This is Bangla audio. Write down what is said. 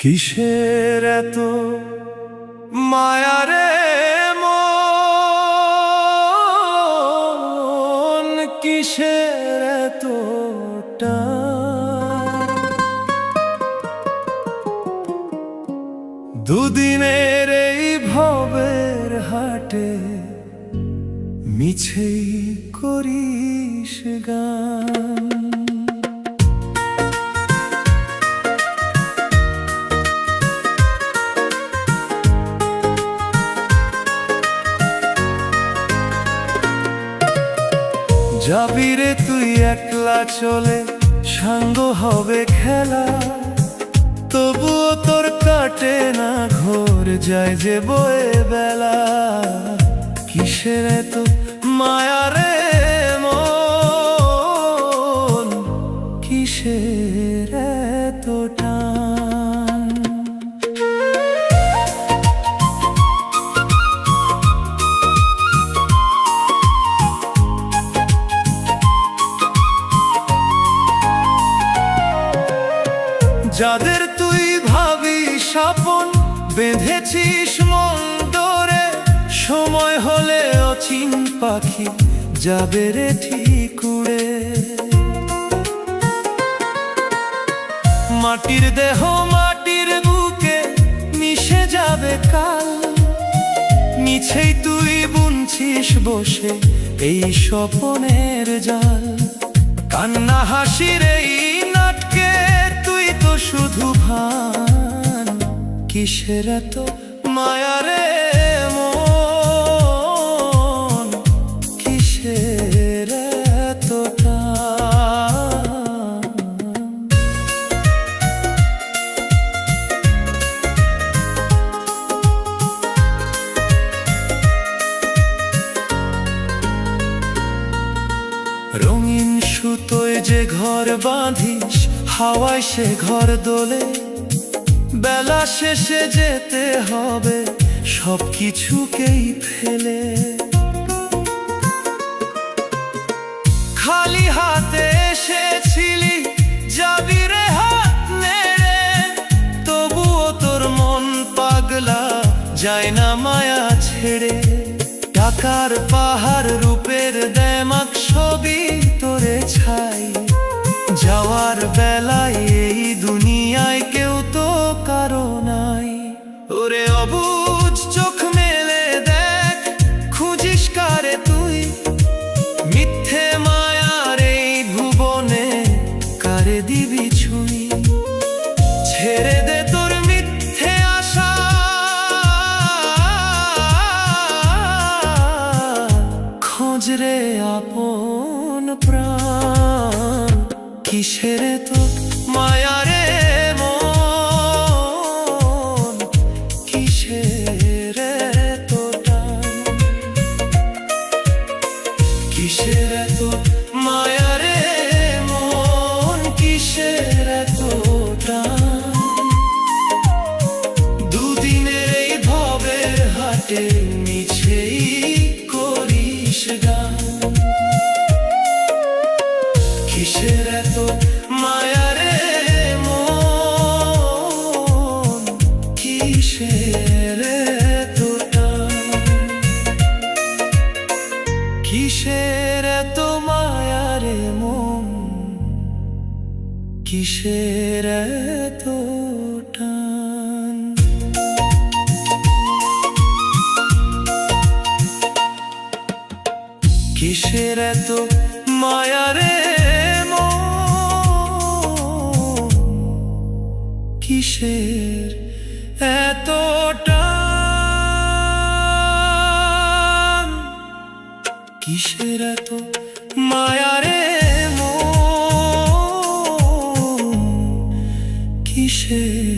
কিসের এত মায়া রে মন, কিসের এত টান? দুদিনের এই ভবের হাটে মিছেই করিস গান। যাবি রে তুই একলা চলে, সাঙ্গ হবে খেলা, তবুও তোর কাটে না ঘোর, যায় যে বয়ে বেলা। কিসের এত মায়া রে মন, কিসের এত টান? যাদের তুই ভাবিস আপন, বেঁধেছিস মন দরে, সময় হলে অচিন পাখি যাবে রে ঠিক উড়ে। মাটির দেহ মাটির বুকে মিশে যাবে কাল, মিছেই তুই বুনছিস বসে এই স্বপনের জাল। কান্না হাসির এই নাটকে তুই তো শুধু ভান, কিসের এত মায়া রে মন, কিসের এত টান? রঙিন সুতোয় যে ঘর বাঁধিস, হাওয়ায় সে ঘর দোলে, বেলা শেষে যেতে হবে সব কিছুকেই ফেলে। খালি হাতে এসেছিলি, যাবি রে হাত নেড়ে, তবুও তোর মন পাগলা যায় না মায়া ছেড়ে। টাকার পাহাড় রূপের দেমাক ছবি তোরে ছাই, যাওয়ার বেলায় এই দুনিয়ায় কেউ তো কারো নাই। ওরে অবুঝ চোখ মেলে দেখ, খুঁজিস কারে তুই, মিথ্যে মায়ার এই ভুবনে কারে দিবি ছুঁই। ছেড়ে দে তোর মিথ্যে আশা, খোঁজ রে আপন প্রাণ। কিসের তো মায়া রে মন, কিসের তো টান? কিসের তো মায়া রে মন, কিসের তো টান? দুদিনের এই ভবের হাটে মিছেই করিস গান। কিসের এত মায়া রে মন, কিসের এত টান? কিসের এত মায়া রে মন, কিসের এত টান? কিসের এত মায়া রে মন, কিসের এত টান? কিসের এত মায়া রে মন, কিসের